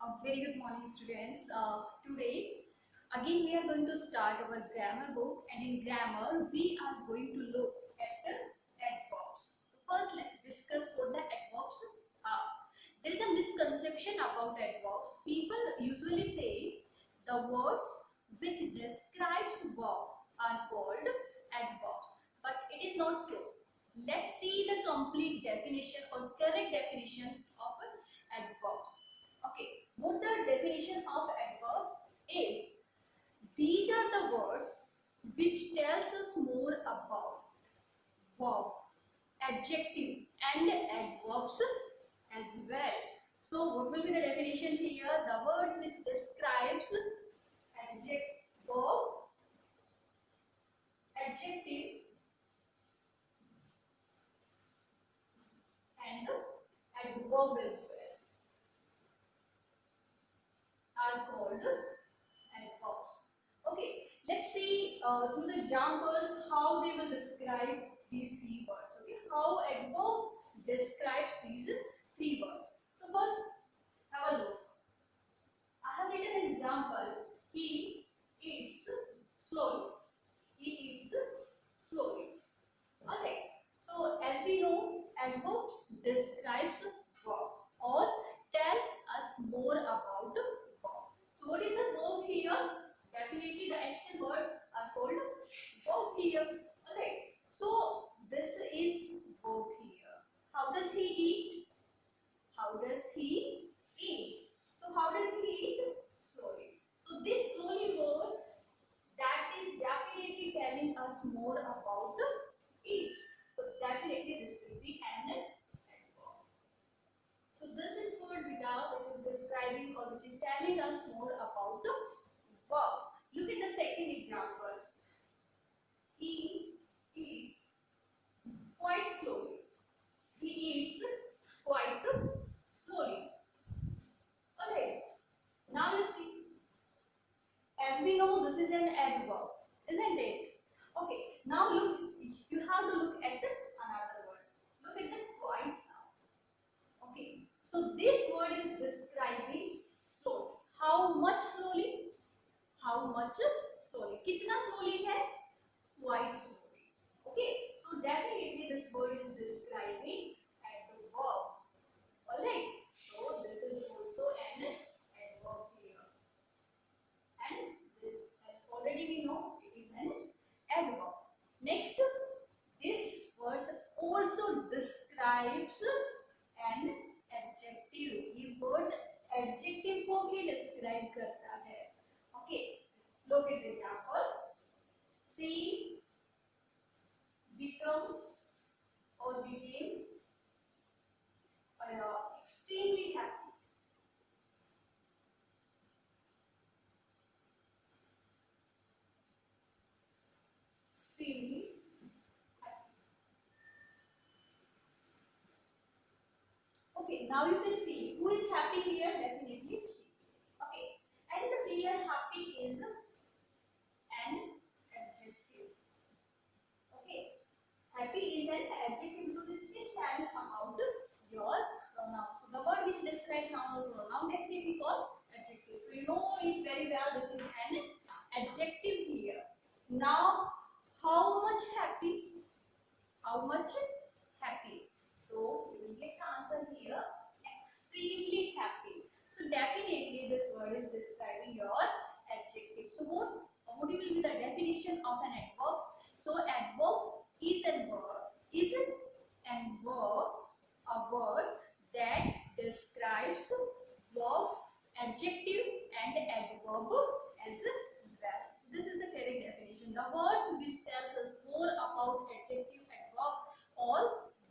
A very good morning, students. Today, again, we are going to start our grammar book, and in grammar, we are going to look at the adverbs. So first, let's discuss what the adverbs are. There is a misconception about adverbs. People usually say the words which describes verb are called adverbs, but it is not so. Let's see the complete definition or correct definition of adverbs. Okay, what the definition of adverb is? These are the words which tells us more about verb, adjective and adverbs as well. So what will be the definition here? The words which describes verb, adjective and adverb as well are called adverbs. Okay, let's see through the examples how they will describe these three words. Okay, how adverb describes these three words. So first, have a look. I have written an example. He eats slowly. He eats slowly. Alright. So as we know, adverbs describes verb or tells us more about the verb. So what is the verb here? Definitely the action words are called verb here. Alright. So this is verb here. How does he eat? How does he eat? So how does he eat? Slowly. So this slowly word that is definitely telling us more about the eats. So definitely this will be an adverb. So this is word without which is describing or which is telling us more about the verb. Look at the second example. He eats quite slowly. He eats quite slowly. Alright. Now you see, as we know, this is an adverb, isn't it? Okay, now look, you have to look at the another word. Look at the quite now. Okay, so this word is describing slowly. How much slowly? How much slowly? Kitna slowly hai? Quite slowly. Okay, so definitely this word is describing adverb. Alright, so this is also an adverb here. And this already we know it is an adverb. Next, this verse also describes an adjective. ये word adjective को भी describe करता है. Okay, look at the example. She becomes or became extremely happy. Extremely happy. Okay, now you can see who is happy here. Definitely she. Okay, and here happy is an adjective. Okay, happy is an adjective because it is telling about your pronoun. So the word which describes noun or pronoun definitely called adjective. So you know it very well. This is an adjective here. Now, how much happy? How much happy? So we will get the answer here. Extremely happy. So definitely this word is describing your adjective. So what will be the definition of an adverb? So adverb is a verb, is an verb, a word that describes verb, adjective and adverb as well. So this is the correct definition. The words which tells us more about adjective, adverb or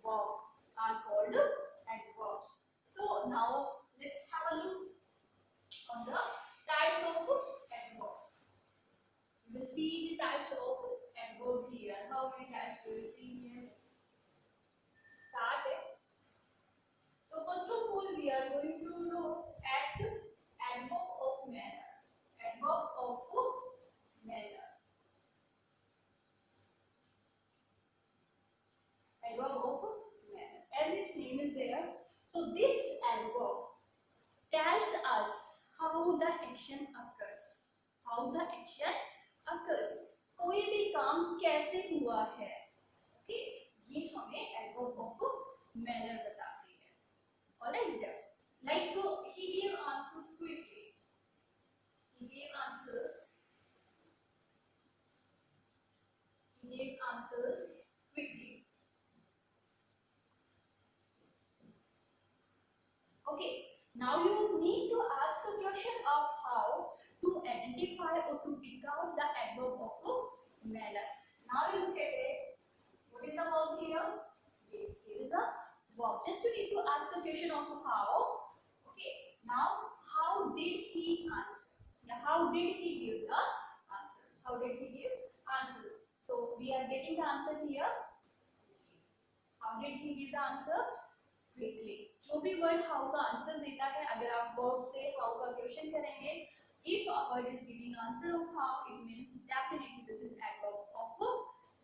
verb are called adverbs. So now let's have a look on the types of adverb. We will see the types of adverb here. How many types we will see here? Let's start it. So first of all, we are going to look at adverb of manner. Adverb of manner. Adverb of manner. As its name is there. So this adverb tells us how the action occurs. How the action occurs. कोई भी काम कैसे हुआ है, okay, ये हमें adverb of manner बताती है. Alright, like he gave answers quickly. He gave answers. He gave answers quickly. Okay, now you need to ask a question of how to identify or to pick out the adverb of manner. Now you look at it. What is the verb here? It is a verb. Just you need to ask a question of how. Okay, now how did he answer? Yeah, how did he give the answers? How did he give answers? So we are getting the answer here. How did he give the answer? Quickly. जो भी word how का answer देता है, अगर आप verb से how का question करेंगे, if a word is giving answer of how, it means definitely this is adverb of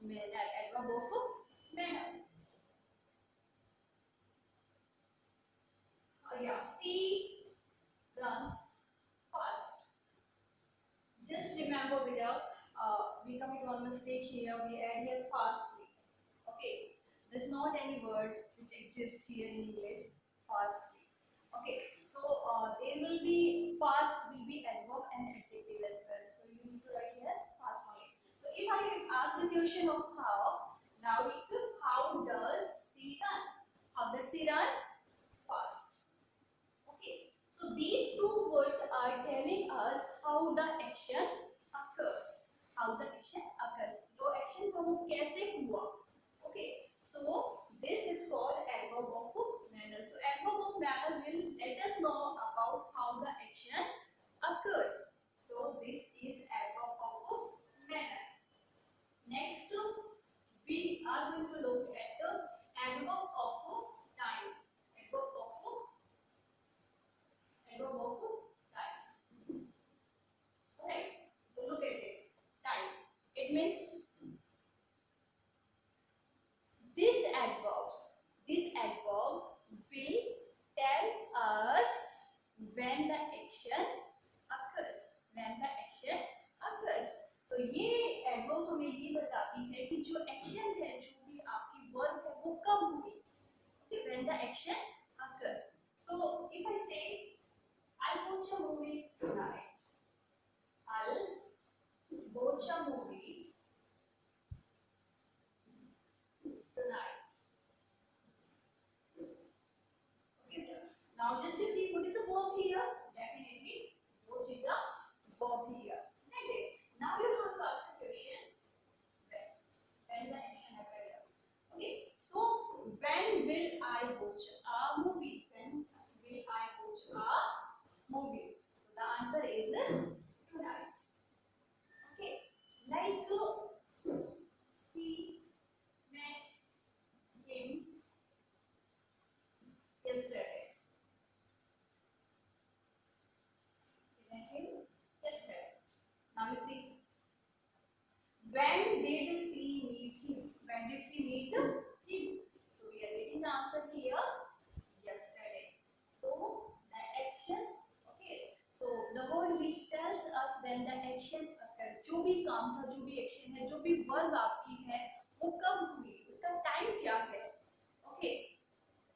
manner. Adverb of manner. Yeah, C runs fast. Just remember, we commit one mistake here. We add here fastly. Okay, there's not any word which exists here in English. Fastly. Okay, so there will be fast will be adverb and adjective as well. So you need to write here fast only. So if I ask the question of how, now how does she run? How does she run? Fast. Okay, so these two words are telling us how the action occurred. How the action occurs. जो action था वो कैसे हुआ? Okay, so this is called adverb of manner. So adverb of manner will let us know about how the action occurs. So this is adverb of manner. Next, we are going to look at the adverb of time. Adverb of time. Right. So look at it. Time. It means this adverb will tell us when the action occurs. When the action occurs. तो ये adverb हमें ये बताती है कि जो action है, जो भी आपकी वर्ब है, वो कब हुई. Okay, when the action occurs. So if I say, I'll watch a movie tonight. I'll watch a movie tonight. Okay, now just to see what is the verb here. Definitely, watch is a verb here. Isn't it? Now you have to ask a question. When the action occurred. Okay, so when will I watch a movie? When will I watch a movie? So the answer is tonight. Okay, like she met him yesterday. She met him yesterday. Now you see, when did she meet him? When did she meet him? So we are getting the answer here. Yesterday. So the action. Okay. So the word which tells us when the action occurred. जो भी काम था, जो भी action है, जो भी verb आपकी है, वो कब हुई? उसका time क्या है? Okay.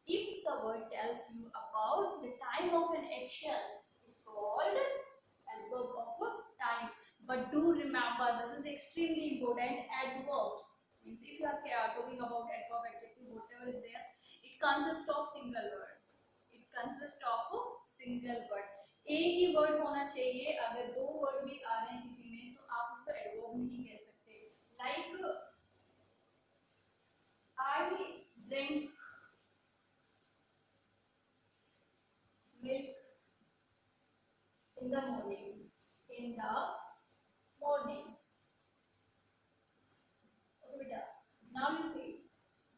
If the word tells you about the time of an action, it's called adverb of time. But do remember, this is extremely important. Adverbs means if you are talking about adverb, adjective, whatever is there, it consists of single word. It consists of single word. एक ही word होना चाहिए. अगर दो word भी आ रहे हैं किसी में, तो आप उसको एडवर्ब नहीं कह सकते. Like I drink milk in the morning. In the morning. Okay, beta. Now you see,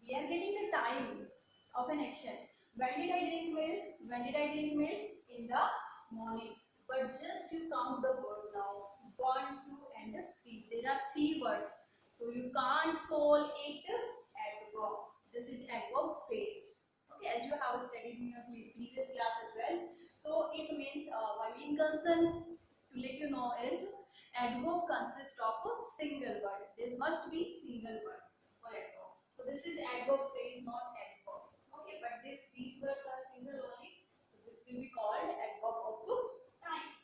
we are getting the time of an action. When did I drink milk? When did I drink milk? In the morning. But just you count the word now. 1, 2, and 3. There are 3 words. So you can't call it adverb. This is adverb phrase. Okay, as you have studied in your previous class as well. So it person to let you know is adverb consists of a single word. There must be single word for adverb. So this is adverb phrase, not adverb. Okay, but these words are single only. So this will be called adverb of time.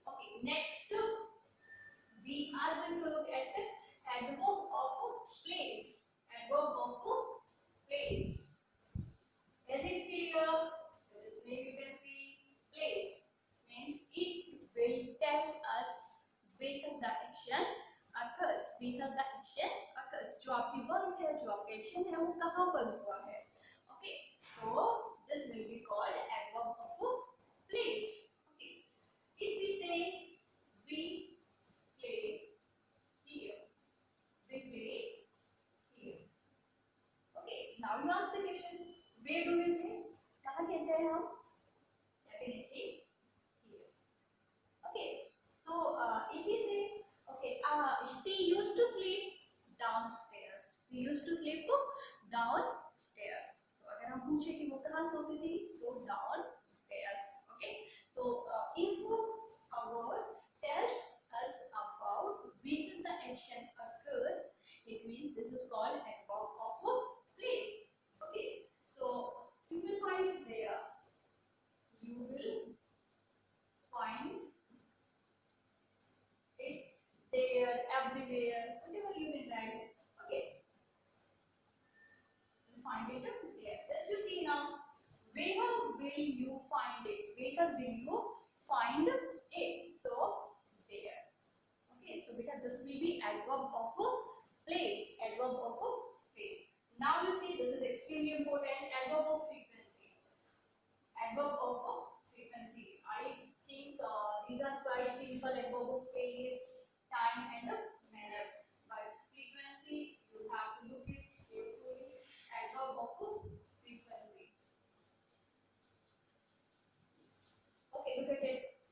Okay, next we are going to look at adverb of place. Adverb of place. As it's clear, this name you can see place means it will tell us where the action occurs. Where the action occurs. जो आपकी verb है, जो आपका action है, वो कहाँ पर हुआ है. Okay, so this will be called adverb of place. Okay, if we say we play here, we play here. Okay, now you ask the question, where do we play? कहाँ खेलते हैं हम? Definitely here. Okay, so if we say, okay, she used to sleep downstairs. She used to sleep downstairs. So अगर हम पूछे कि वो कहाँ सोती थी, तो downstairs. Okay, so if a word tells us about where the action occurs, it means this is called adverb of place. Okay, so you will find it there. You will find it there, everywhere, whatever you will write. Okay, you find it there. Just to see now, where will you find it? Where will you find it? So there. Okay, so because this will be adverb of place. Adverb of place. Now you see this is extremely important. Adverb of frequency. Adverb of frequency. I think these are quite simple. Adverb of place, time, and manner. But frequency, you have to look it carefully. Adverb of frequency. Okay, look at it.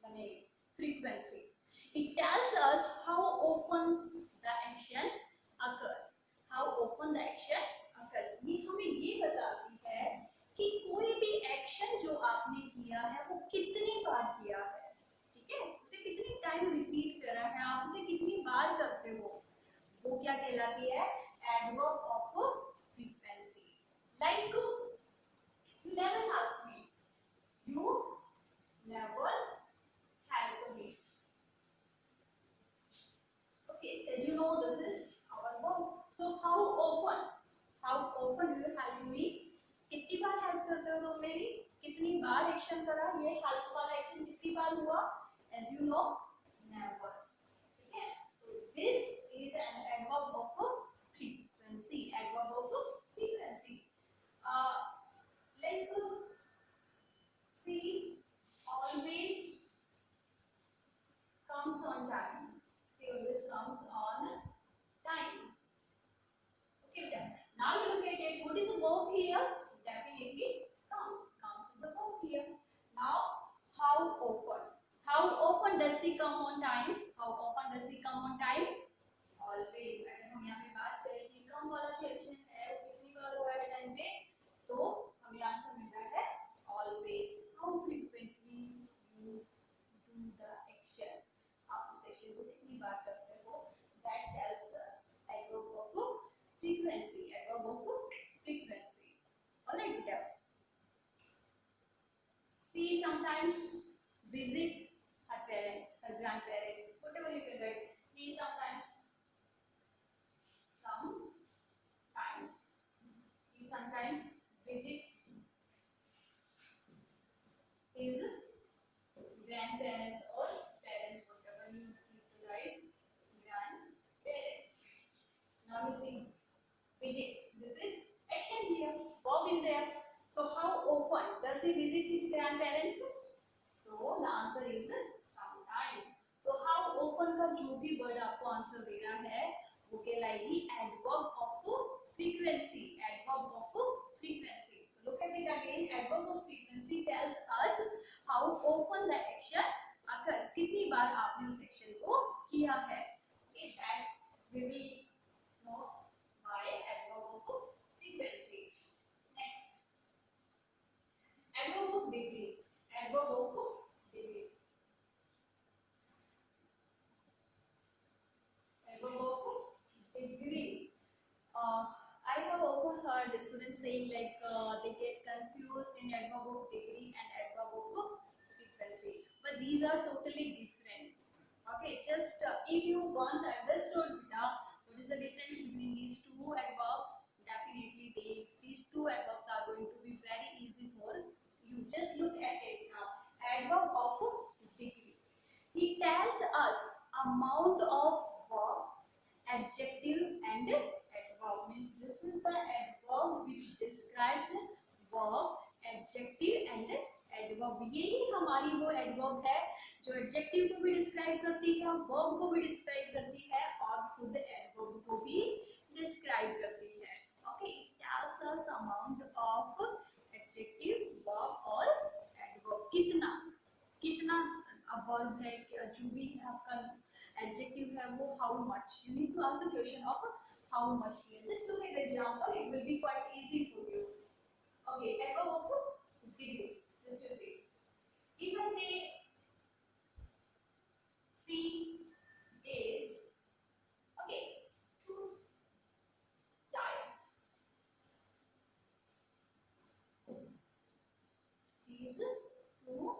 The name frequency. It tells us how often the action occurs. How often the action occurs. ये हमें ये बताती है कि कोई भी action जो आपने किया है वो कितनी बार किया है. ठीक है, उसे कितनी टाइम रिपीट करा है, आप उसे कितनी बार करते हो, वो क्या कहलाती है? Adverb of frequency. Like you never help me, you never help me. Okay, as you know, this is our verb. So how often? How often do you help me? कितनी बार हेल्प करते हो तुम मेरी? कितनी बार एक्शन करा? ये help वाला action कितनी बार हुआ? As you know, never. ठीक है? तो this is an adverb of frequency. Adverb of frequency. Like she always comes on time. She always comes on time. Okay, then. Now you look at it. What is the verb here? Definitely comes. Comes is the verb here. Now, how often? How often does he come on time? How often does he come on time? Always. अगर हम यहाँ पे बात करें कि कम वाला जो action है वो कितनी बार हुआ है टाइम पे, तो हमें आंसर मिल रहा है always. How frequently you do the action? आप उस एक्शन को कितनी बार करते हो? That tells the adverb of frequency. Adverb of frequency. Alright, beta. She sometimes visit her parents, her grandparents, whatever you can write. He sometimes visits his grandparents or parents, whatever you need to write. Grandparents. Now you see visits. This is action here. Verb is there. So how often does he visit his grandparents? So the answer is sometimes. So how often का जो भी word आपको answer दे रहा है वो कहलाएगी adverb of frequency. Adverb of frequency. So look at it again. Adverb of frequency tells us how often the action occurs. कितनी बार आपने उस action को किया है. Okay, that we will know by adverb of frequency. Next, adverb of degree. Adverb of degree. used in adverb of degree and adverb of frequency, but these are totally different. Okay, just if you once understood what is the difference between these two adverbs, definitely these two adverbs are going to be very easy for you. Just look at it now. Adverb of degree. It tells us amount of work. Adjective and adverb means this is the adverb which describes verb, adjective and adverb. यही हमारी वो adverb है जो adjective को भी describe करती है, verb को भी describe करती है और खुद adverb को भी describe करती है. Okay, it tells us amount of adjective, verb और adverb. कितना कितना वर्ब है, जो भी है आपका adjective है वो how much. You need to ask the question of how much here. Just look at the example, it will be quite easy for you. Okay, adverb of degree. Just to see. If I say she is okay too tired. She is too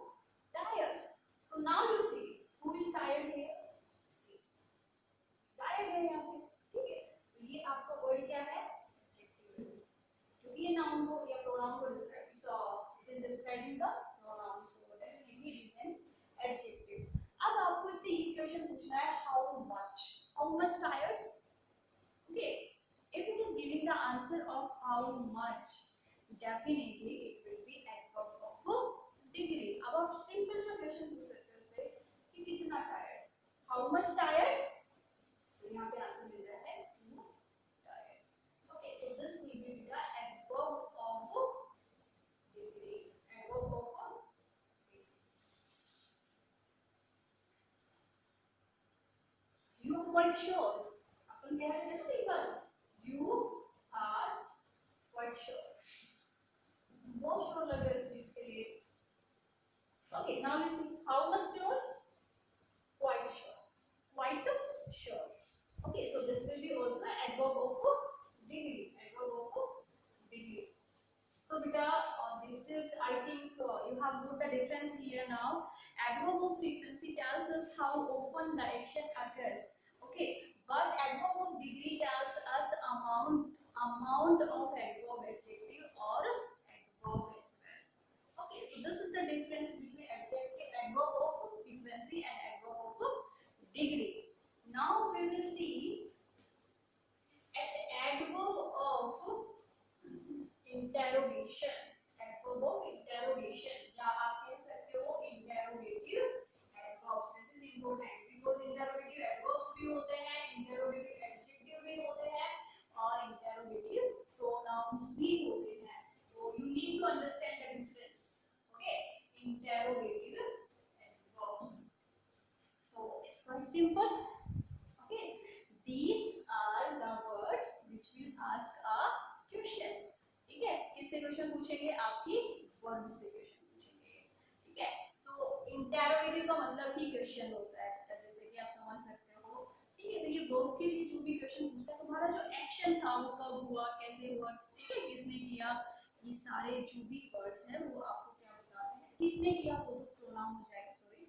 tired. So now you see who is tired here? She. Tired है यहाँ पे, ठीक है? तो ये आपका word क्या है? Adjective. क्योंकि ये नाउन को या प्रोनाउन को describe, so it is describing the pronoun, so definitely it is an adjective. अब आपको इससे ये क्वेश्चन पूछना है how much tired? Okay, if it is giving the answer of how much, definitely it will be adverb of degree. अब आप simple सा question पूछ सकते हो उससे कि कितना टायर्ड, how much tired, तो यहाँ पे आंसर मिल रहा है too tired. Okay, so this will be the adverb of degree. Adverb of degree. You are quite sure. अपन कह रहे थे ना एक बार. You are quite sure. बहुत sure लग रहा है इस चीज के लिए. Okay, now you see how much sure? Quite sure. Quite sure. Okay, so this will be also adverb of degree. Adverb of degree. So beta, this is, I think you have got the difference here now. Adverb of frequency tells us how often the action occurs. Okay, but adverb of degree tells us amount of adverb, adjective or adverb as well. Okay, so this is the difference between adverb of frequency and adverb of degree. Now we will see at adverb of interrogation. Adverb of interrogation या आप कह सकते हो interrogative adverbs. This is important because interrogative adverbs भी होते हैं, interrogative adjective भी होते हैं और interrogative pronouns भी होते हैं. So you need to understand the difference. Okay, interrogative adverbs. So it's quite simple. Okay, these are the words which will ask a question. ठीक है, किससे क्वेश्चन पूछेंगे? आपकी वर्ब से क्वेश्चन पूछेंगे. ठीक है, सो इंटरोगेटिव का मतलब ही क्वेश्चन होता है, जैसे कि आप समझ सकते हो. ठीक है, तो ये वर्ब के लिए जो भी क्वेश्चन पूछता है, तुम्हारा जो एक्शन था वो कब हुआ, कैसे हुआ, ठीक है, किसने किया, ये सारे जो भी वर्ड्स हैं वो आपको क्या बताते हैं. किसने किया वो तो प्रोनाउन हो जाएगा, सॉरी.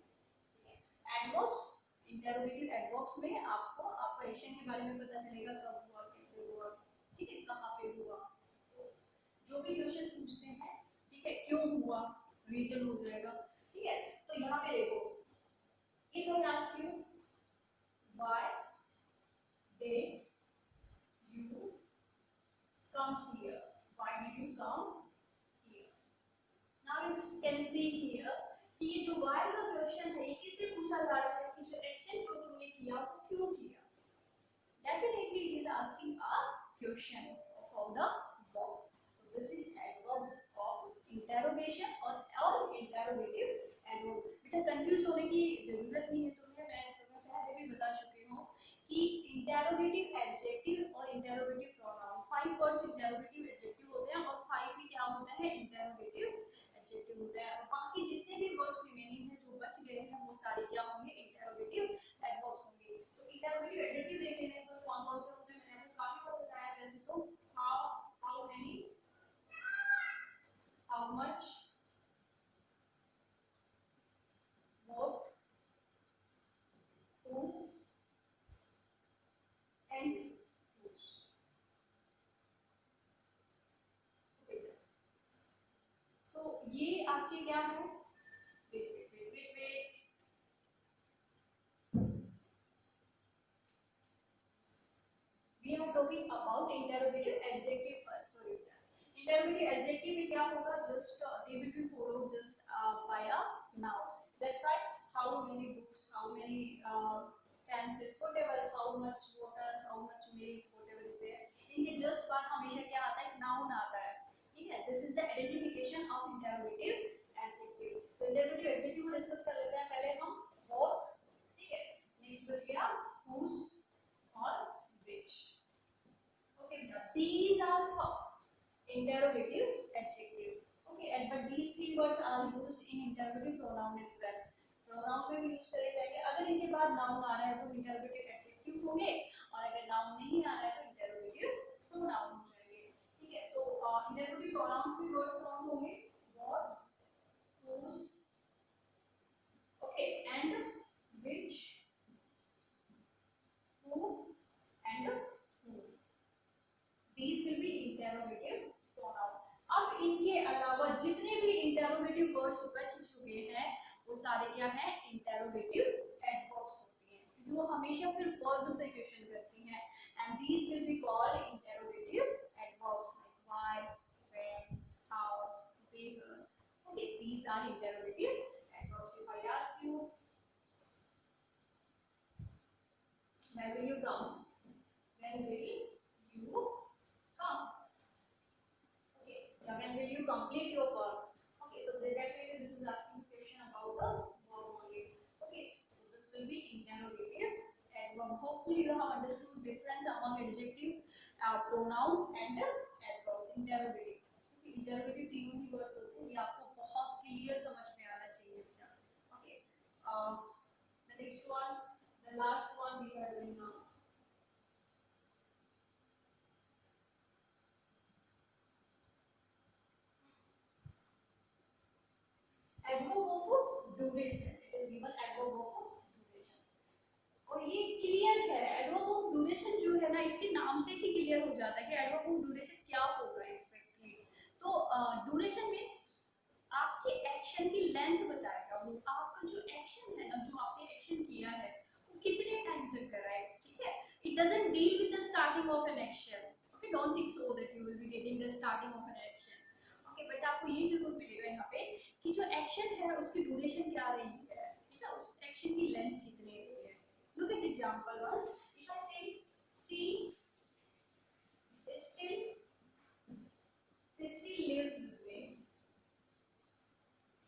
ठीक है, एडवर्ब्स, इंटरोगेटिव एडवर्ब्स में आपको आपका एक्शन के बारे में पता चलेगा, कब हुआ, कैसे हुआ, ठीक है, कहाँ पे हुआ. जो भी क्वेश्चन पूछते हैं, ठीक है, क्यों हुआ, रीजन हो जाएगा. ठीक है, तो यहाँ पे देखो, if I ask you why did you come here, why did you come here. Now you can see here कि ये जो व्हाई का क्वेश्चन है ये किससे पूछा जा रहा है कि जो एक्शन जो तुमने किया वो क्यों किया. Definitely it is asking a question of the verb. So this is adverb of interrogation or interrogative adverb. बेटा कंफ्यूज होने की जरूरत नहीं है तुम्हें, मैं तुम्हें पहले भी बता चुकी हूँ कि interrogative adjective और interrogative pronoun 5 words interrogative adjective होते हैं और 5 भी क्या होते हैं interrogative adjective होते हैं. और बाकी जितने भी words remaining हैं जो बच गए हैं वो सारे क्या होंगे interrogative adverbs होंगे. तो interrogative adjective देख लेते हैं तो कौन-कौन से होते हैं, मैंने आपको काफी बार बताया. वैसे तो how many, how much, ये आपके क्या है, wait wait wait wait wait, we are talking about interrogative adjective first. Sorry, interrogative adjective में क्या होगा, just they will be followed just by a noun. That's why how many books, how many pencils, whatever, how much water, how much milk, whatever is there, इनके just बाद हमेशा क्या आता है, noun आता है, ठीक है. This is the identification of interrogative adjective. तो interrogative adjective को डिस्कस कर लेते हैं पहले हम, what, ठीक है. नेक्स्ट बच गया whose और which. Okay, these are interrogative adjective. Okay, and but these three words are used in interrogative pronoun as well. Pronoun में भी यूज करे जाएंगे. अगर इनके बाद noun आ रहा है तो interrogative adjective होंगे, और अगर noun नहीं आ रहा है तो interrogative pronoun हो जाएंगे. ठीक है, तो interrogative pronouns में words कौन होंगे, what, whose, okay, and which, who, and who. These will be interrogative pronoun. अब इनके अलावा जितने भी interrogative words बच चुके हैं वो सारे क्या हैं, interrogative adverbs होती हैं, क्योंकि वो हमेशा फिर verb से क्वेश्चन करती हैं, and these will be called interrogative adverbs like why, when, how, whether. Okay, these are interrogative adverbs. If I ask you, when will you come? When will you come? Okay, yeah, when will you complete your work? Okay, so definitely this is asking question about the verb only. Okay, so this will be interrogative adverb. Hopefully you have understood difference among adjective, pronoun and adverbs. Interrogative. क्योंकि interrogative तीनों ही words होते हैं, ये आपको बहुत clear समझ में आना चाहिए बेटा. Okay, the next one, the last one we are doing now. Adverb of duration. It is given adverb of duration. और ये क्लियर है, एडवर्ब ऑफ ड्यूरेशन जो है ना, इसके नाम से ही क्लियर हो जाता है कि एडवर्ब ऑफ ड्यूरेशन क्या होगा एग्जैक्टली. तो ड्यूरेशन मींस आपके एक्शन की लेंथ बताएगा, वो आपका जो एक्शन है ना, जो आपने एक्शन किया है वो कितने टाइम तक कर रहा है. ठीक है, it doesn't deal with the starting of an action. Okay, don't think so that you will be getting the starting of an action. Okay, but आपको ये जरूर मिलेगा यहाँ पे कि जो एक्शन है उसकी ड्यूरेशन क्या रही है, ठीक है, उस एक्शन की लेंथ कितनी रही है. Look at the example once. If I say she still lives with me.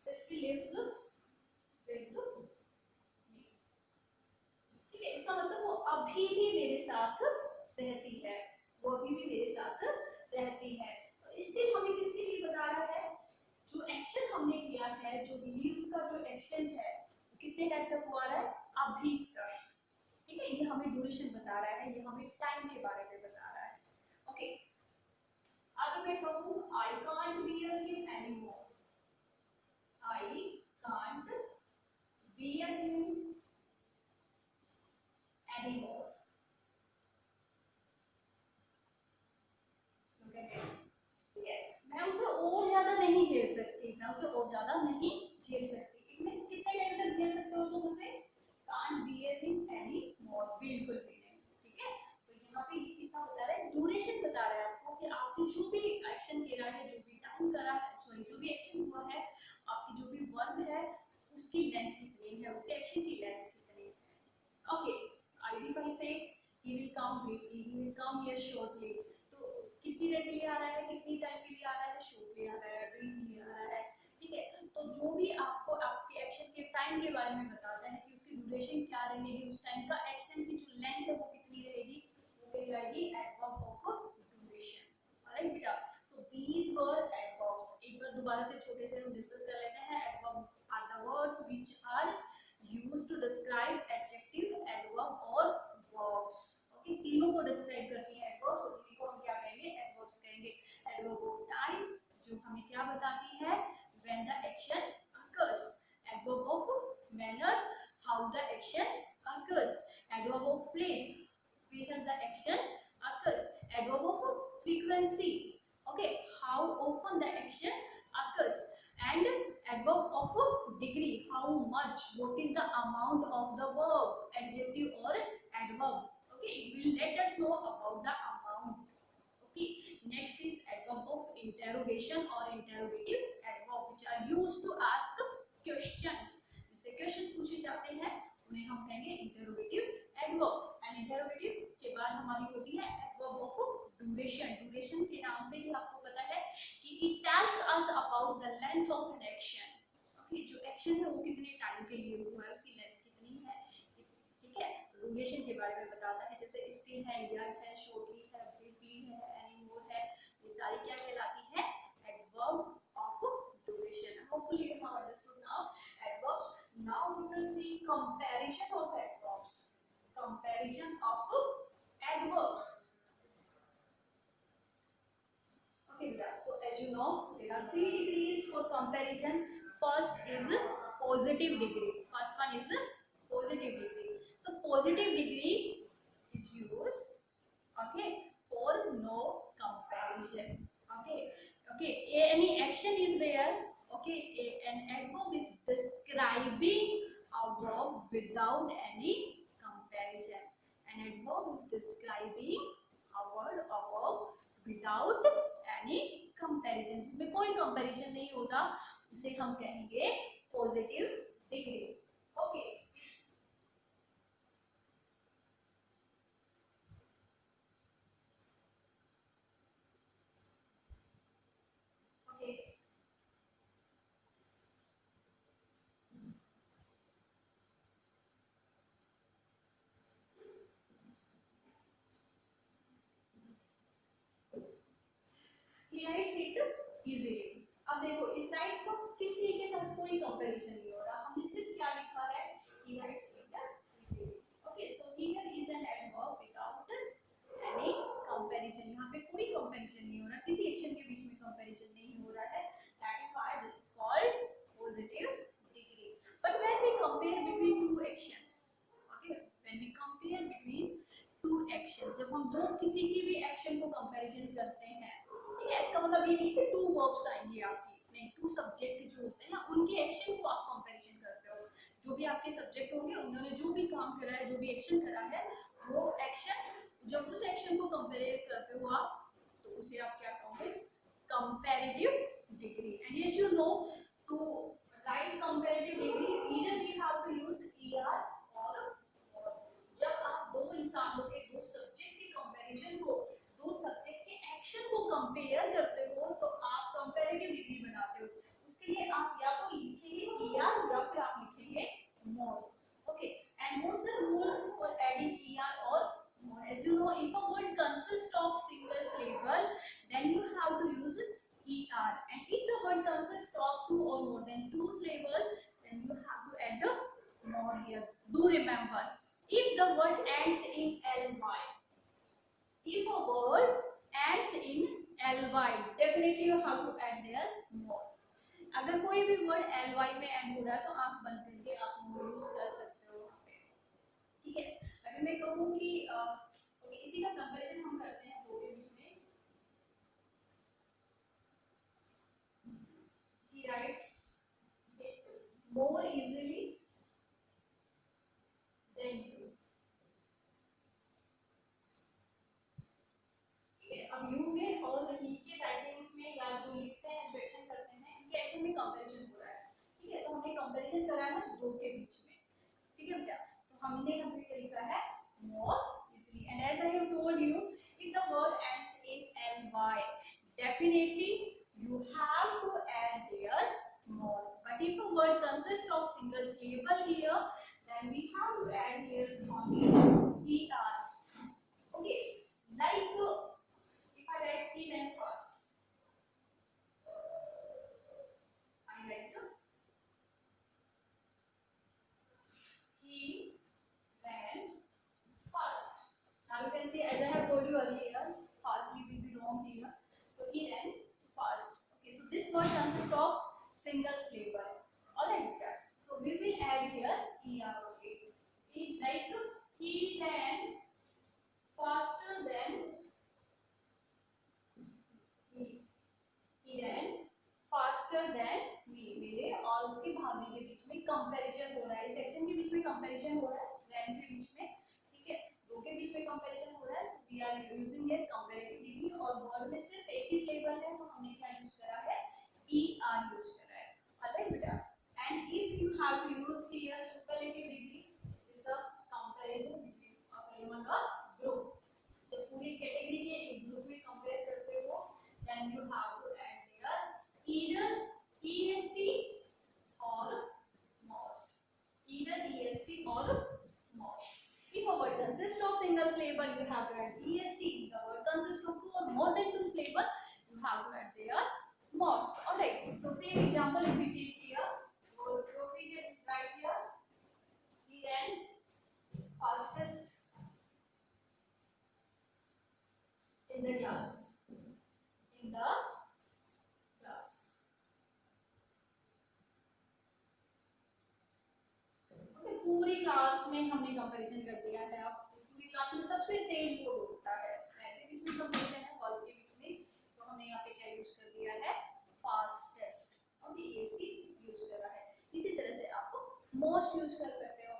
She still lives with me. ठीक है, इसका मतलब वो अभी भी मेरे साथ रहती है, वो अभी भी मेरे साथ रहती है. तो स्टिल हमें किसके लिए बता रहा है, जो एक्शन हमने किया है, जो लीव्स का जो एक्शन है कितने टाइम तक हुआ रहा है, अभी तक. ठीक है, ये हमें ड्यूरेशन बता रहा है, ये हमें टाइम के बारे में बता रहा है. ओके, आगे मैं कहूँ I can't beer him anymore. I can't beer him anymore. ठीक है, मैं उसे और ज्यादा नहीं झेल सकती, मैं उसे और ज्यादा नहीं झेल सकती. इट मींस कितने टाइम तक झेल सकते हो तुम उसे, कांट बियर हिम एनीमोर, बिल्कुल भी नहीं. ठीक है, तो यहाँ पे ये कितना बता रहा है, ड्यूरेशन बता रहा है आपको कि आपने जो भी एक्शन किया है, जो भी टाइम करा है, सॉरी जो भी एक्शन हुआ है, आपकी जो भी वर्ब है उसकी लेंथ कितनी है, उसके एक्शन की लेंथ कितनी है. Okay, if I say he will come briefly, he will come here shortly, तो कितनी देर के लिए आ रहा है, कितनी टाइम के लिए आ रहा है, शॉर्टली आ रहा है, ब्रीफली आ रहा है. ठीक है, तो जो भी आपको आपके एक्शन के टाइम के बारे में बताता है कि उसकी ड्यूरेशन क्या रहेगी, उस टाइम का एक्शन की जो लेंथ है वो कितनी रहेगी, वो कहलाएगी एडवर्ब ऑफ ड्यूरेशन. ऑलराइट बेटा, सो दीस वर एडवर्ब्स. एक बार दोबारा से छोटे से हम डिस्कस कर लेते हैं. Adverb are the words which are used to describe adjective, adverb और verbs. ओके, तीनों को डिस्क्राइब करती है adverbs, तो इनको हम क्या कहेंगे, adverbs कहेंगे. adverb of time जो हमें क्या बताती है, when the action occurs. adverb of manner, how the action occurs. adverb of place, where the action occurs. adverb of frequency, okay, how often the action occurs. and adverb of degree, how much, what is the amount of the verb, adjective or adverb. Okay, it will let us know about the amount. Okay, next is adverb of interrogation or interrogative adverb which are used to ask questions. जिससे questions पूछे जाते हैं उन्हें हम कहेंगे interrogative adverb. And interrogative के बाद हमारी होती है एडवर्ब ऑफ ड्यूरेशन। ड्यूरेशन के नाम से ही आपको पता है कि it tells us about the length of an action. Okay, जो एक्शन है वो कितने टाइम के लिए हुआ है, उसकी लेंथ कितनी है, ठीक है। ड्यूरेशन के बारे में बताता है, जैसे स्टिल है, यट है, शॉर्टली है, ब्रीफली है, एनीमोर है, ये सारी क्या कहलाती है, adverb of duration. Hopefully you have understood now adverbs. Now we will see comparison of adverbs. Comparison of adverbs. Okay, so as you know, there are 3 degrees for comparison. First is positive degree. First one is positive degree. So positive degree is used, okay, for no comparison. Okay, okay. Any action is there. Okay, an adverb is describing a verb without any comparison. An adverb is describing a verb without any comparison. जिसमें कोई comparison नहीं होता उसे हम कहेंगे positive degree. Okay. Okay. He writes it easily. अब देखो इस राइट्स को किसी के साथ कोई कंपैरिजन नहीं हो रहा, हमने सिर्फ क्या लिखा है, he writes it easily. Okay, so here is an adverb without any comparison. यहाँ पे कोई कंपैरिजन नहीं हो रहा, किसी एक्शन के बीच में कंपैरिजन नहीं हो रहा है. That is why this is called positive degree. But when we compare between two actions, okay, when we compare between two actions, जब हम दो किसी की भी एक्शन को कंपैरिजन करते हैं, ठीक है, इसका मतलब ये नहीं कि टू वर्ब्स आएंगे आपकी, नहीं, टू सब्जेक्ट जो होते हैं ना उनके एक्शन को आप कंपैरिजन करते हो। जो भी आपके सब्जेक्ट होंगे उन्होंने जो भी काम करा है, जो भी एक्शन करा है, वो एक्शन जब उस एक्शन को कंपेयर करते हो आप, तो उसे आप क्या कहोगे, comparative degree. And as you know, to write comparative degree either we have to use ER और जब आप दो इंसानों के दो सब्जेक्ट के कंपैरिजन को, दो सब्जेक्ट के एक्शन को कंपेयर करते हो, तो आप कंपैरेटिव डिग्री बनाते हो। उसके लिए आप या तो लिखेंगे ईआर या फिर आप लिखेंगे more. Okay, and what's the rule for adding ER or more? As you know, if a word consist of single syllable, then you have to use er, and if the word consists of two or more than two syllable, then you have to add the more here. Do remember, if the word ends in ly, if a word ends in ly, definitely you have to add there more. अगर कोई भी word ly में and हो रहा है तो आप बंद करके आप more यूज कर सकते हो वहाँ पे, ठीक है। अगर मैं कहूँ कि ओके, इसी का कंपैरिजन हम करते हैं दो के बीच में। He writes it more easily than you. अब यू में और ही के राइटिंग्स में या जो लिखते हैं, जो एक्शन करते हैं, इनके एक्शन में कंपैरिजन हो रहा है, ठीक है। तो हमने कंपैरिजन करा है दो के बीच में, ठीक है बेटा। तो हमने यहाँ पे लिखा है more easily, and as I have told you, if the word ends in ly, definitely you have to add there more. But if a word consists of single syllable here, then we have to add here only er. Okay, like if I write he then first, I write he then first. Now you can see, as I have told you earlier, firstly will be wrong here. So he then first. Okay, so this word consists of single syllable. Alright, so we will add here er. Okay, like he then faster than me. He then faster than me, मेरे और उसके भाभी के बीच में comparison हो रहा है, section के बीच में कंपैरिजन हो रहा है, रैंक के बीच में, ठीक है, दो के बीच में कंपैरिजन हो रहा है, so we are using here comparative degree, और वर्ड में सिर्फ एक ही सिलेबल है तो हमने क्या यूज करा है, ई आर यूज करा है, ऑलराइट बेटा। And if you have to use here superlative degree is a comparison between sorry among a group, जब पूरी कैटेगरी के एक ग्रुप में कंपेयर करते हो then you have to add there either EST or most, either EST or most. If a word consists of single syllable you have to add EST, if the word consists of two or more than two syllable you have to add there most. Alright, so same example if we take here, what we can write here, he ran fastest in the class, in the class. Okay, पूरी class में हमने comparison कर दिया है, अब पूरी class में सबसे तेज वो होता है, रैंक के बीच में कंपैरिजन है, वर्ग के बीच में, तो हमने यहाँ पे क्या यूज कर दिया है, फास्टेस्ट, और ये एसटी यूज कर रहा है। इसी तरह से आप मोस्ट यूज कर सकते हो,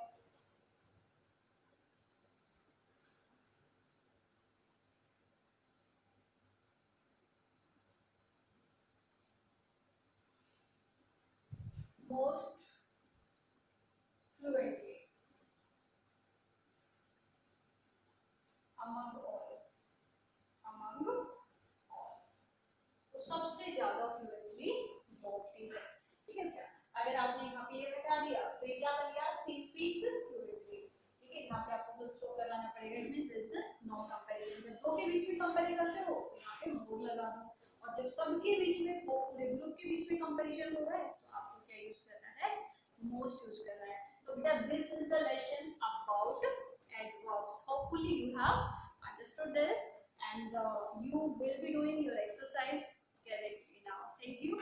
most fluently, among all, among all, तो सबसे ज्यादा फ्लुएंटली बोलती है, ठीक है क्या। अगर आपने यहाँ पे ये बता दिया तो ये क्या बन गया, सी स्पीक्स फ्लुएंटली, ठीक है, यहाँ पे आपको फुल स्टॉप लगाना पड़ेगा, it means this is no comparison, जब दो के बीच में कंपेयर करते हो तो यहाँ पे मोर लगा दो, और जब सबके बीच में पूरे ग्रुप के बीच में कंपैरिजन हो रहा है तो आपको क्या यूज करना है, मोस्ट यूज करना है। So that this is the lesson about adverbs. Hopefully you have understood this and you will be doing your exercise correctly now. Thank you.